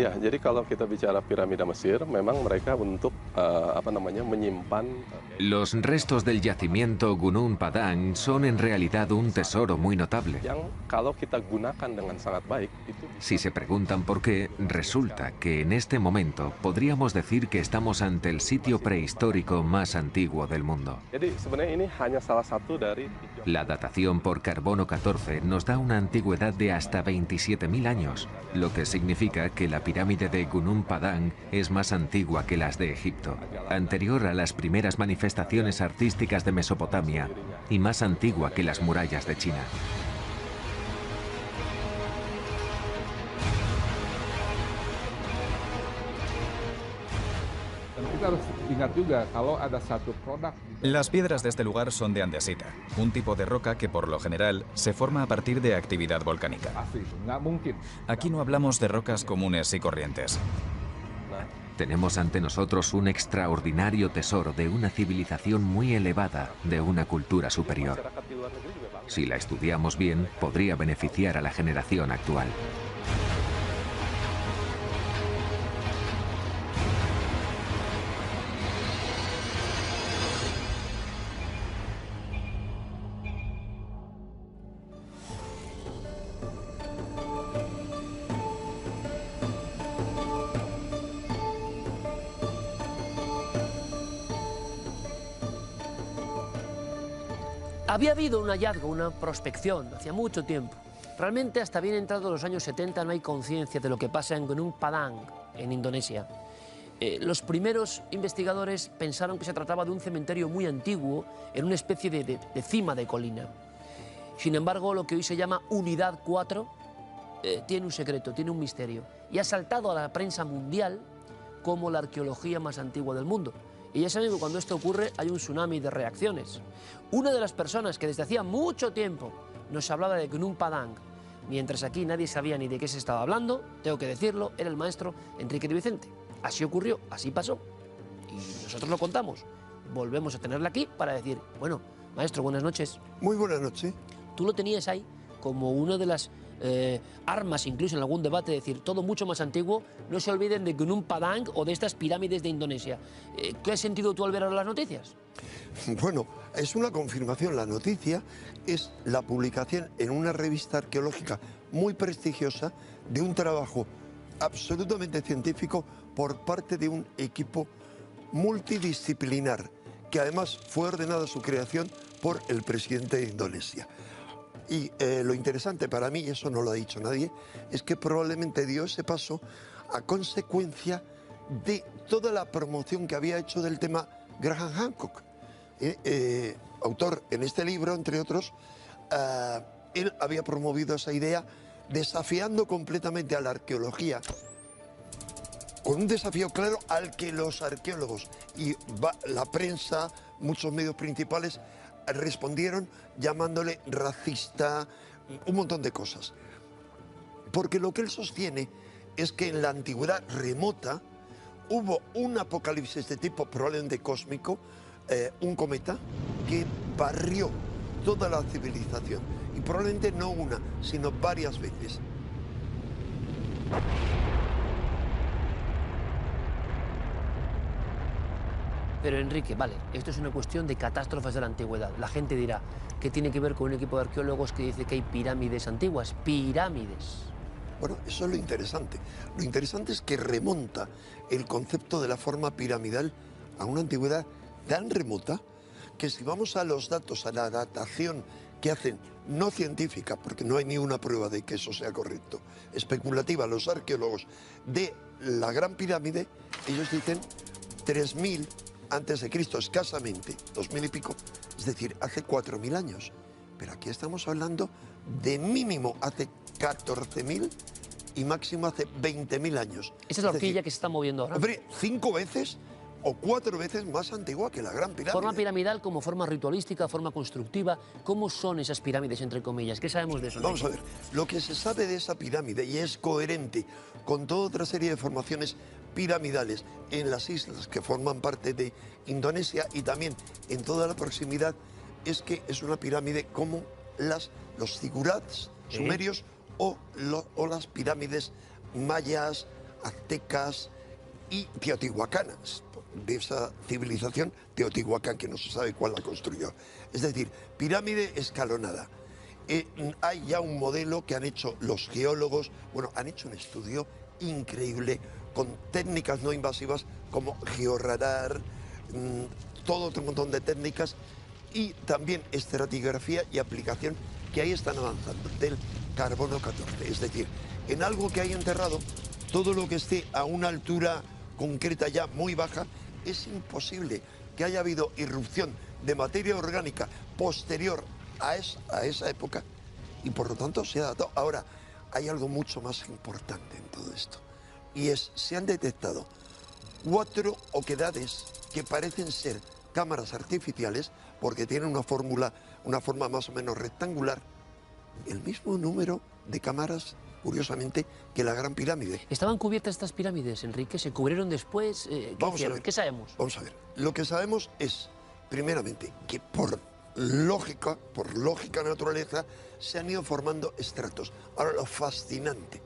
Ya, jadi kalau kita bicara piramida Mesir, memang mereka untuk menyimpan. Los restos del yacimiento Gunung Padang son en realidad un tesoro muy notable. Yang kalau kita gunakan dengan sangat baik itu. Si se preguntan por qué, resulta que en este momento podríamos decir que estamos ante el sitio prehistórico más antiguo del mundo. Jadi sebenarnya ini hanya salah satu dari. La datación por carbono 14 nos da una antigüedad de hasta 27.000 años, lo que significa que la pirámide de Gunung Padang es más antigua que las de Egipto, anterior a las primeras manifestaciones artísticas de Mesopotamia y más antigua que las murallas de China. Las piedras de este lugar son de andesita, un tipo de roca que por lo general se forma a partir de actividad volcánica. Aquí no hablamos de rocas comunes y corrientes. Tenemos ante nosotros un extraordinario tesoro de una civilización muy elevada, de una cultura superior. Si la estudiamos bien, podría beneficiar a la generación actual. Había habido un hallazgo, una prospección, hacía mucho tiempo. Realmente hasta bien entrados los años 70 no hay conciencia de lo que pasa en Gunung Padang, en Indonesia. Los primeros investigadores pensaron que se trataba de un cementerio muy antiguo, en una especie de cima de colina. Sin embargo, lo que hoy se llama Unidad 4 tiene un secreto, tiene un misterio, y ha saltado a la prensa mundial como la arqueología más antigua del mundo. Y ya saben que cuando esto ocurre hay un tsunami de reacciones. Una de las personas que desde hacía mucho tiempo nos hablaba de Gunung Padang, mientras aquí nadie sabía ni de qué se estaba hablando, tengo que decirlo, era el maestro Enrique de Vicente. Así ocurrió, así pasó. Y nosotros lo contamos. Volvemos a tenerla aquí para decir, bueno, maestro, buenas noches. Muy buenas noches. Tú lo tenías ahí como una de las armas, incluso en algún debate, decir todo mucho más antiguo, no se olviden de Gunung Padang o de estas pirámides de Indonesia. ¿Qué has sentido tú al ver ahora las noticias? Bueno, es una confirmación. La noticia es la publicación en una revista arqueológica muy prestigiosa de un trabajo absolutamente científico por parte de un equipo multidisciplinar, que además fue ordenada su creación por el presidente de Indonesia. Y lo interesante para mí, y eso no lo ha dicho nadie, es que probablemente dio ese paso a consecuencia de toda la promoción que había hecho del tema Graham Hancock, autor en este libro, entre otros. Él había promovido esa idea desafiando completamente a la arqueología, con un desafío claro al que los arqueólogos y la prensa, muchos medios principales, respondieron llamándole racista, un montón de cosas. Porque lo que él sostiene es que en la antigüedad remota hubo un apocalipsis de tipo probablemente cósmico, un cometa, que barrió toda la civilización. Y probablemente no una, sino varias veces. Pero Enrique, vale, esto es una cuestión de catástrofes de la antigüedad. La gente dirá, ¿qué tiene que ver con un equipo de arqueólogos que dice que hay pirámides antiguas? ¡Pirámides! Bueno, eso es lo interesante. Lo interesante es que remonta el concepto de la forma piramidal a una antigüedad tan remota que si vamos a los datos, a la datación que hacen, no científica, porque no hay ni una prueba de que eso sea correcto, especulativa, los arqueólogos de la Gran Pirámide, ellos dicen 3000 antes de Cristo, escasamente, 2000 y pico, es decir, hace 4000 años. Pero aquí estamos hablando de mínimo hace 14.000 y máximo hace 20.000 años. Esa es la horquilla que se está moviendo ahora. Hombre, 5 veces o 4 veces más antigua que la Gran Pirámide. Forma piramidal como forma ritualística, forma constructiva. ¿Cómo son esas pirámides, entre comillas? ¿Qué sabemos de eso? Vamos a ver, lo que se sabe de esa pirámide, y es coherente con toda otra serie de formaciones piramidales en las islas que forman parte de Indonesia y también en toda la proximidad, es que es una pirámide como los zigurats sumerios o las pirámides mayas, aztecas y teotihuacanas, de esa civilización Teotihuacán, que no se sabe cuál la construyó. Es decir, pirámide escalonada. Hay ya un modelo que han hecho los geólogos, bueno, han hecho un estudio increíble con técnicas no invasivas como georradar, todo otro montón de técnicas y también estratigrafía y aplicación que ahí están avanzando, del carbono 14. Es decir, en algo que hay enterrado, todo lo que esté a una altura concreta ya muy baja, es imposible que haya habido irrupción de materia orgánica posterior a esa época y por lo tanto se ha datado. Ahora, hay algo mucho más importante en todo esto y se han detectado 4 oquedades que parecen ser cámaras artificiales porque tienen una forma más o menos rectangular, el mismo número de cámaras, curiosamente, que la Gran Pirámide. ¿Estaban cubiertas estas pirámides, Enrique? ¿Se cubrieron después? ¿Qué hicieron? ¿Qué sabemos? Vamos a ver. Lo que sabemos es, primeramente, que por lógica naturaleza, se han ido formando estratos. Ahora, lo fascinante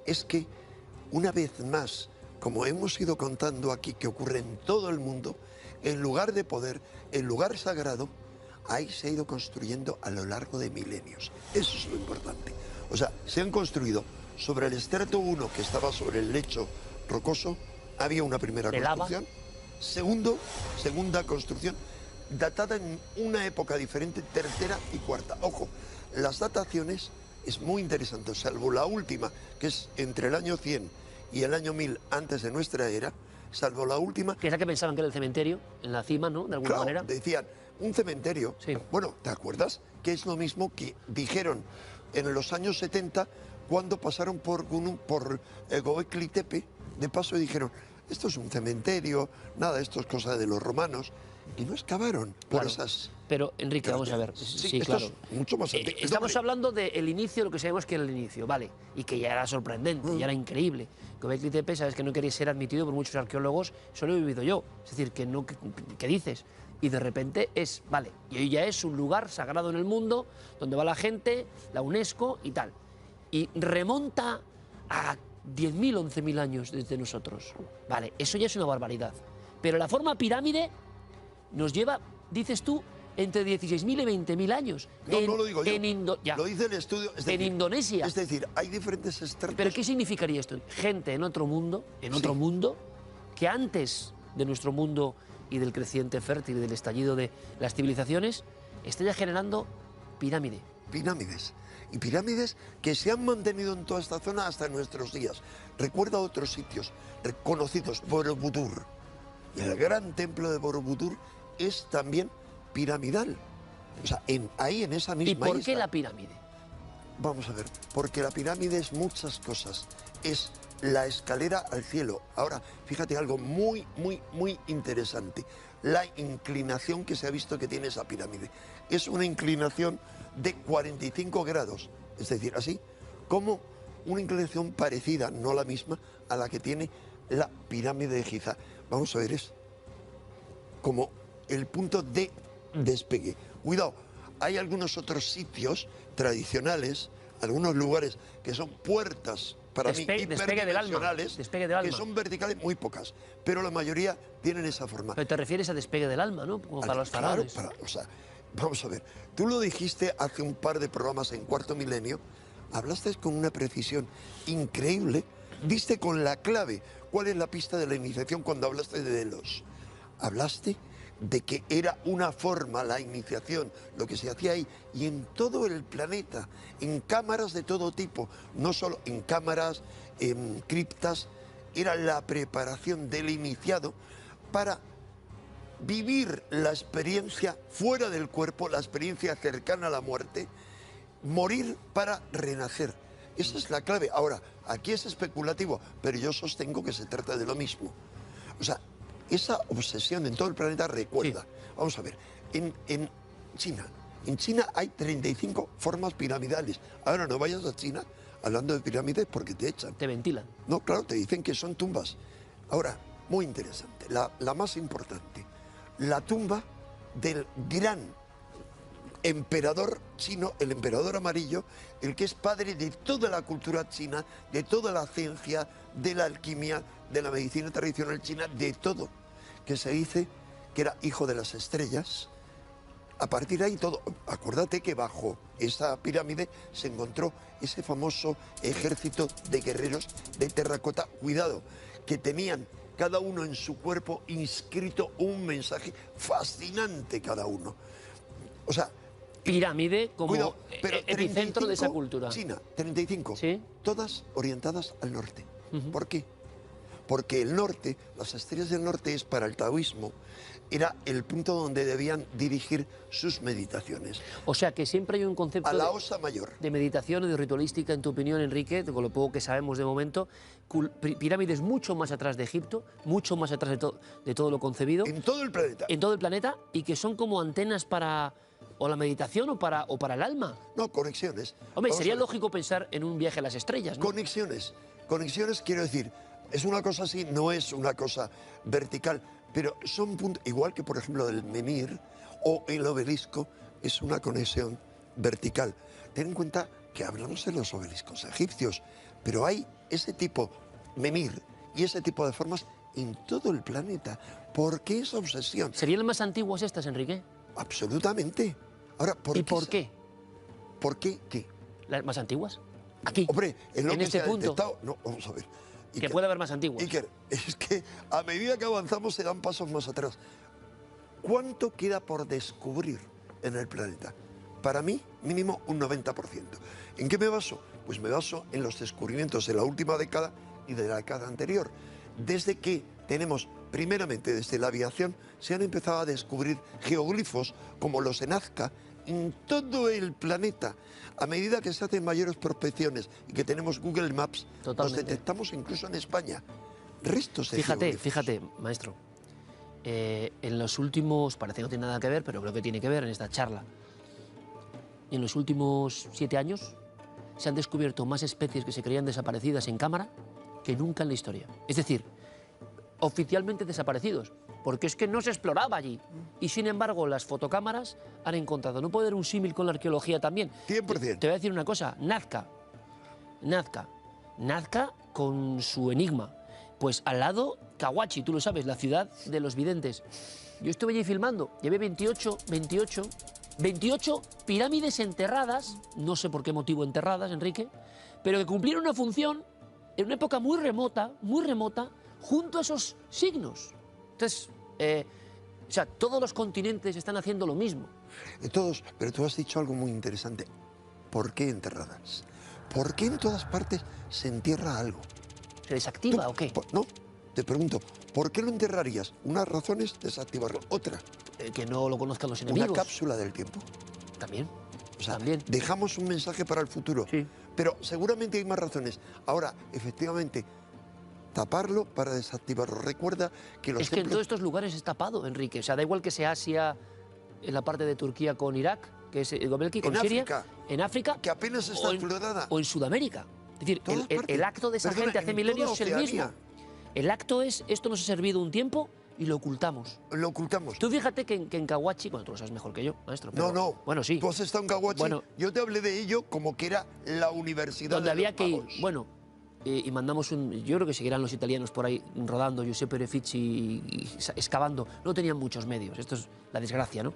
es que, una vez más, como hemos ido contando aquí, que ocurre en todo el mundo, el lugar de poder, el lugar sagrado, ahí se ha ido construyendo a lo largo de milenios. Eso es lo importante. O sea, se han construido sobre el estrato 1, que estaba sobre el lecho rocoso, había una primera construcción. Segunda construcción, datada en una época diferente, tercera y cuarta. Ojo, las dataciones es muy interesante, salvo la última, que es entre el año 100 y el año 1000 antes de nuestra era, salvo la última... Que es la que pensaban que era el cementerio, en la cima, ¿no? De alguna manera. Decían, un cementerio. Sí. Bueno, ¿te acuerdas? Que es lo mismo que dijeron en los años 70, cuando pasaron por Göbekli Tepe, de paso y dijeron, esto es un cementerio, nada, esto es cosa de los romanos, y no excavaron por esas... Pero, Enrique, vamos a ver. Sí, claro. Es mucho más antiguo. Estamos hablando del inicio, lo que sabemos que era el inicio, ¿vale? Y que ya era sorprendente, ya era increíble. Göbekli Tepe, sabes que no quería ser admitido por muchos arqueólogos, solo he vivido yo. Es decir, ¿qué dices? Y de repente vale, y hoy ya es un lugar sagrado en el mundo, donde va la gente, la UNESCO y tal. Y remonta a 10.000, 11.000 años desde nosotros. Vale, eso ya es una barbaridad. Pero la forma pirámide nos lleva, dices tú, entre 16.000 y 20.000 años. No lo digo yo, lo dice el estudio. En Indonesia. Es decir, hay diferentes estratos. ¿Pero qué significaría esto? Gente en otro mundo, que antes de nuestro mundo y del creciente fértil y del estallido de las civilizaciones, está ya generando pirámide. Pirámides. Y pirámides que se han mantenido en toda esta zona hasta nuestros días. Recuerda otros sitios reconocidos, Borobudur. Y el gran templo de Borobudur es también piramidal. O sea, ahí en esa misma isla. ¿Y por qué isla. la pirámide? Vamos a ver, porque la pirámide es muchas cosas. Es la escalera al cielo. Ahora, fíjate algo muy, muy, muy interesante. La inclinación que se ha visto que tiene esa pirámide. Es una inclinación de 45 grados. Es decir, así como una inclinación parecida, no la misma, a la que tiene la pirámide de Giza. Vamos a ver, es como el punto de despegue. Cuidado, hay algunos otros sitios tradicionales, algunos lugares que son puertas para mí hiperdimensionales, despegue del alma. que son verticales, muy pocas, pero la mayoría tienen esa forma. Pero te refieres a despegue del alma, ¿no? Como para los faraones. Claro, o sea, vamos a ver, tú lo dijiste hace un par de programas en Cuarto Milenio, hablaste con una precisión increíble, diste con la clave. ¿Cuál es la pista de la iniciación cuando hablaste de Delos? Hablaste de que era una forma, la iniciación, lo que se hacía ahí, y en todo el planeta, en cámaras de todo tipo, no solo en cámaras, en criptas, era la preparación del iniciado para vivir la experiencia fuera del cuerpo, la experiencia cercana a la muerte, morir para renacer. Esa es la clave. Ahora, aquí es especulativo, pero yo sostengo que se trata de lo mismo. O sea, esa obsesión en todo el planeta, recuerda. Sí. Vamos a ver, en China hay 35 formas piramidales. Ahora no vayas a China hablando de pirámides porque te echan. Te ventilan. No, claro, te dicen que son tumbas. Ahora, muy interesante, la más importante, la tumba del gran emperador chino, el emperador amarillo, el que es padre de toda la cultura china, de toda la ciencia, de la alquimia, de la medicina tradicional china, de todo, que se dice que era hijo de las estrellas. A partir de ahí todo, acuérdate que bajo esa pirámide se encontró ese famoso ejército de guerreros de terracota, cuidado, que tenían cada uno en su cuerpo inscrito un mensaje fascinante cada uno. O sea, pirámide como cuidado, pero epicentro de esa 35, cultura. China, 35, ¿Sí? todas orientadas al norte. ¿Por qué? Porque el norte, las estrellas del norte es para el taoísmo, era el punto donde debían dirigir sus meditaciones. O sea que siempre hay un concepto A la Osa Mayor. de meditación o de ritualística, en tu opinión, Enrique, con lo poco que sabemos de momento, pirámides mucho más atrás de Egipto, mucho más atrás de todo lo concebido. En todo el planeta. En todo el planeta, y que son como antenas para o la meditación o para el alma. No, conexiones. Hombre, Vamos sería a ver. lógico pensar en un viaje a las estrellas, ¿no? Conexiones. Conexiones, quiero decir, es una cosa así, no es una cosa vertical, pero son puntos, igual que por ejemplo el menhir o el obelisco, es una conexión vertical. Ten en cuenta que hablamos de los obeliscos egipcios, pero hay ese tipo, menhir, y ese tipo de formas en todo el planeta. ¿Por qué esa obsesión? ¿Serían las más antiguas estas, Enrique? Absolutamente. Ahora, ¿Y por qué? ¿Por qué qué? ¿Las más antiguas? Aquí, Hombre, es lo en que este se ha punto, detectado. No, vamos a ver. que Iker, puede haber más antiguas. Iker, es que a medida que avanzamos se dan pasos más atrás. ¿Cuánto queda por descubrir en el planeta? Para mí, mínimo un 90%. ¿En qué me baso? Pues me baso en los descubrimientos de la última década y de la década anterior. Desde que tenemos, primeramente desde la aviación, se han empezado a descubrir geoglifos como los de Nazca en todo el planeta. A medida que se hacen mayores prospecciones y que tenemos Google Maps, Totalmente. los detectamos incluso en España. Restos de Fíjate, geoglifos. fíjate, maestro. En los últimos, parece que no tiene nada que ver, pero creo que tiene que ver en esta charla. En los últimos 7 años se han descubierto más especies que se creían desaparecidas en cámara que nunca en la historia. Es decir, oficialmente desaparecidos, porque es que no se exploraba allí. Y sin embargo, las fotocámaras han encontrado. ¿No puede haber un símil con la arqueología también? 100%. Te voy a decir una cosa, Nazca con su enigma. Pues al lado, Cahuachi, tú lo sabes, la ciudad de los videntes. Yo estuve allí filmando, llevé 28 pirámides enterradas, no sé por qué motivo enterradas, Enrique, pero que cumplieron una función en una época muy remota, junto a esos signos. Entonces, o sea, todos los continentes están haciendo lo mismo. Todos, pero tú has dicho algo muy interesante. ¿Por qué enterradas? ¿Por qué en todas partes se entierra algo? ¿Se desactiva o qué? No, te pregunto, ¿por qué lo enterrarías? Una razón es desactivarlo. Otra, Que no lo conozcan los enemigos. una cápsula del tiempo. También. O sea, También. dejamos un mensaje para el futuro. Sí. Pero seguramente hay más razones. Ahora, efectivamente, taparlo para desactivarlo. Recuerda que los Es que en templos... todos estos lugares es tapado, Enrique. O sea, da igual que sea Asia, en la parte de Turquía con Irak, que es Gobelki, con En Siria, África, en África, que apenas está o explorada. o en Sudamérica. Es decir, Todas partes. el acto de esa Perdona, gente hace en milenios es toda el mismo. Oceanía. El acto es, esto nos ha servido un tiempo y lo ocultamos. Lo ocultamos. Tú fíjate que en Cahuachi, bueno, tú lo sabes mejor que yo, maestro. Pero, No. Bueno, sí. Tú has estado en Cahuachi. Bueno. Yo te hablé de ello como que era la universidad Donde de había los que ir. magos. Bueno, y mandamos yo creo que seguirán los italianos por ahí rodando, Giuseppe Reficci y excavando. No tenían muchos medios, esto es la desgracia, ¿no?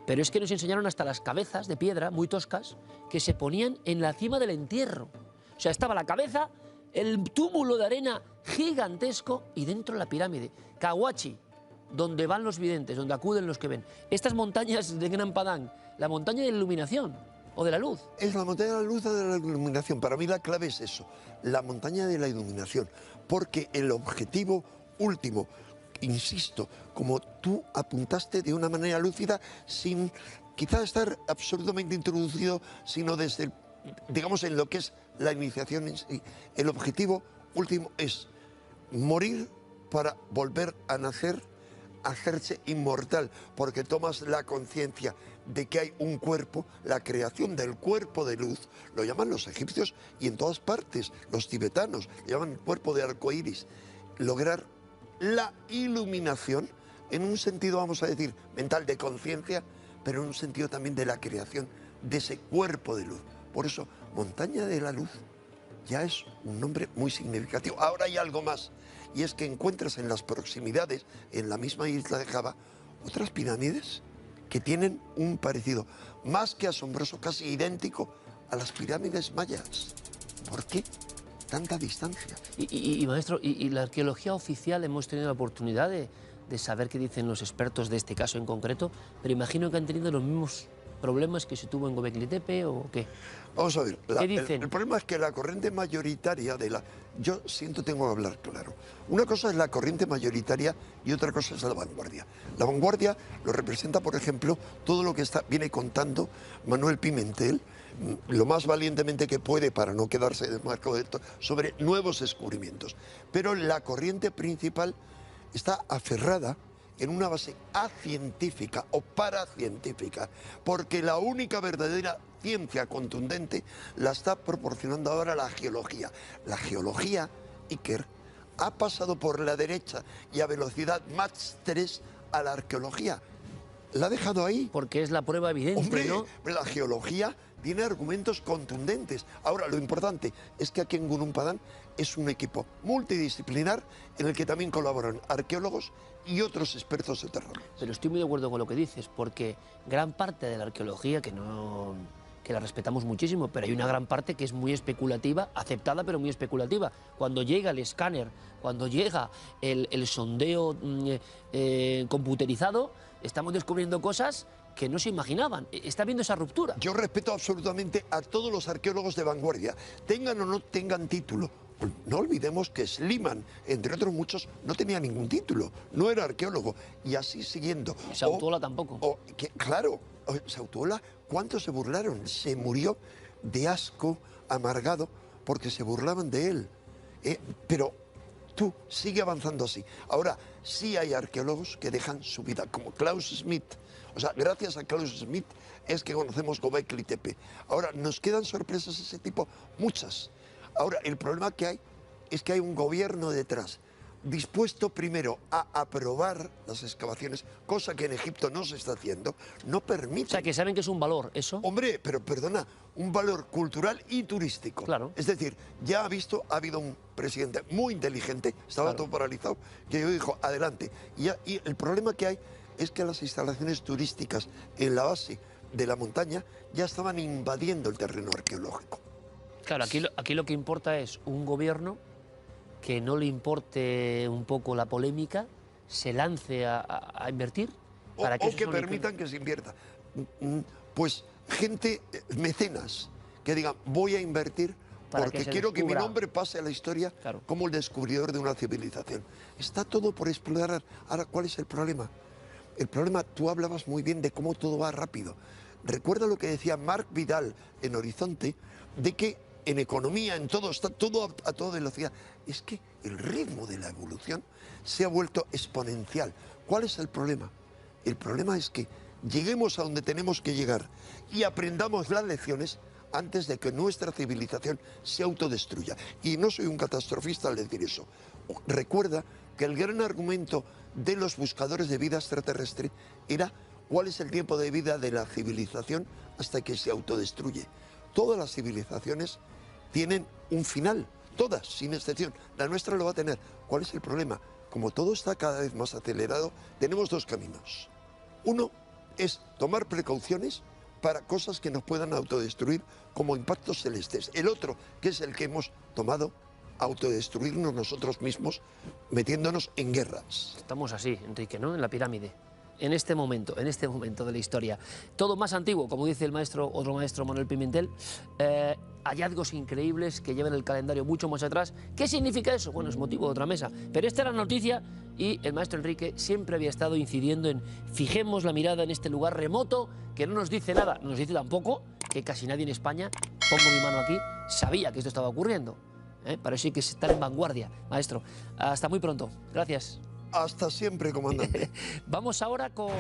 Pero es que nos enseñaron hasta las cabezas de piedra, muy toscas, que se ponían en la cima del entierro. O sea, estaba la cabeza, el túmulo de arena gigantesco y dentro la pirámide. Cahuachi, donde van los videntes, donde acuden los que ven. Estas montañas de Gran Padang, la montaña de la iluminación o de la luz. Es la montaña de la luz o de la iluminación. Para mí la clave es eso, la montaña de la iluminación. Porque el objetivo último, insisto, como tú apuntaste de una manera lúcida, sin quizá estar absolutamente introducido, sino desde, digamos, en lo que es la iniciación en sí. El objetivo último es morir para volver a nacer, hacerse inmortal, porque tomas la conciencia de que hay un cuerpo, la creación del cuerpo de luz, lo llaman los egipcios y en todas partes, los tibetanos, lo llaman cuerpo de arcoíris, lograr la iluminación en un sentido, vamos a decir, mental de conciencia, pero en un sentido también de la creación de ese cuerpo de luz. Por eso, Montaña de la Luz ya es un nombre muy significativo. Ahora hay algo más, y es que encuentras en las proximidades, en la misma isla de Java, otras pirámides que tienen un parecido más que asombroso, casi idéntico a las pirámides mayas. ¿Por qué tanta distancia? Y maestro, y la arqueología oficial hemos tenido la oportunidad de saber qué dicen los expertos de este caso en concreto, pero imagino que han tenido los mismos problemas que se tuvo en Göbekli Tepe o qué. Vamos a ver, ¿Qué dicen? el problema es que la corriente mayoritaria de la... Yo tengo que hablar claro. Una cosa es la corriente mayoritaria y otra cosa es la vanguardia. La vanguardia lo representa, por ejemplo, todo lo que viene contando Manuel Pimentel, lo más valientemente que puede para no quedarse desmarcado de esto, sobre nuevos descubrimientos. Pero la corriente principal está aferrada en una base acientífica o paracientífica, porque la única verdadera ciencia contundente la está proporcionando ahora la geología. La geología, Iker, ha pasado por la derecha y a velocidad Mach 3 a la arqueología. La ha dejado ahí. Porque es la prueba evidente, Hombre, ¿no? la geología tiene argumentos contundentes. Ahora, lo importante es que aquí en Gunung Padang es un equipo multidisciplinar en el que también colaboran arqueólogos y otros expertos de terreno. Pero estoy muy de acuerdo con lo que dices, porque gran parte de la arqueología, que la respetamos muchísimo, pero hay una gran parte que es muy especulativa, aceptada pero muy especulativa. Cuando llega el escáner, cuando llega el sondeo computerizado, estamos descubriendo cosas que no se imaginaban. Está habiendo esa ruptura. Yo respeto absolutamente a todos los arqueólogos de vanguardia, tengan o no tengan título. No olvidemos que Schliemann, entre otros muchos, no tenía ningún título, no era arqueólogo, y así siguiendo. Sautuola tampoco. Claro, Sautuola, ¿cuántos se burlaron? Se murió de asco, amargado, porque se burlaban de él. Pero tú sigue avanzando así. Ahora, sí hay arqueólogos que dejan su vida, como Klaus Schmidt. O sea, gracias a Klaus Schmidt es que conocemos Göbekli Tepe. Ahora, ¿nos quedan sorpresas de ese tipo? Muchas. Ahora, el problema que hay es que hay un gobierno detrás dispuesto primero a aprobar las excavaciones, cosa que en Egipto no se está haciendo, no permite. O sea, que saben que es un valor, ¿eso? Hombre, pero perdona, un valor cultural y turístico. Claro. Es decir, ya ha habido un presidente muy inteligente, estaba todo paralizado, que dijo, adelante. Y el problema que hay es que las instalaciones turísticas en la base de la montaña ya estaban invadiendo el terreno arqueológico. Claro, aquí lo que importa es un gobierno que no le importe un poco la polémica, se lance a invertir para que permitan que se invierta. Pues gente, mecenas, que digan, voy a invertir porque quiero que mi nombre pase a la historia como el descubridor de una civilización. Está todo por explorar. Ahora, ¿cuál es el problema? El problema, tú hablabas muy bien de cómo todo va rápido. Recuerda lo que decía Marc Vidal en Horizonte, de que en economía, en todo, está todo a toda velocidad. Es que el ritmo de la evolución se ha vuelto exponencial. ¿Cuál es el problema? El problema es que lleguemos a donde tenemos que llegar y aprendamos las lecciones antes de que nuestra civilización se autodestruya. Y no soy un catastrofista al decir eso. Recuerda que el gran argumento de los buscadores de vida extraterrestre era cuál es el tiempo de vida de la civilización hasta que se autodestruye. Todas las civilizaciones tienen un final, todas, sin excepción. La nuestra lo va a tener. ¿Cuál es el problema? Como todo está cada vez más acelerado, tenemos dos caminos. Uno es tomar precauciones para cosas que nos puedan autodestruir, como impactos celestes. El otro, que es el que hemos tomado, autodestruirnos nosotros mismos, metiéndonos en guerras. Estamos así, Enrique, ¿no? En la pirámide. En este momento de la historia. Todo más antiguo, como dice otro maestro Manuel Pimentel, hallazgos increíbles que llevan el calendario mucho más atrás. ¿Qué significa eso? Bueno, es motivo de otra mesa. Pero esta era la noticia y el maestro Enrique siempre había estado incidiendo en fijemos la mirada en este lugar remoto que no nos dice nada. Nos dice tampoco que casi nadie en España, pongo mi mano aquí, sabía que esto estaba ocurriendo. Para eso hay que estar en vanguardia, maestro. Hasta muy pronto. Gracias. Hasta siempre, comandante. Vamos ahora con...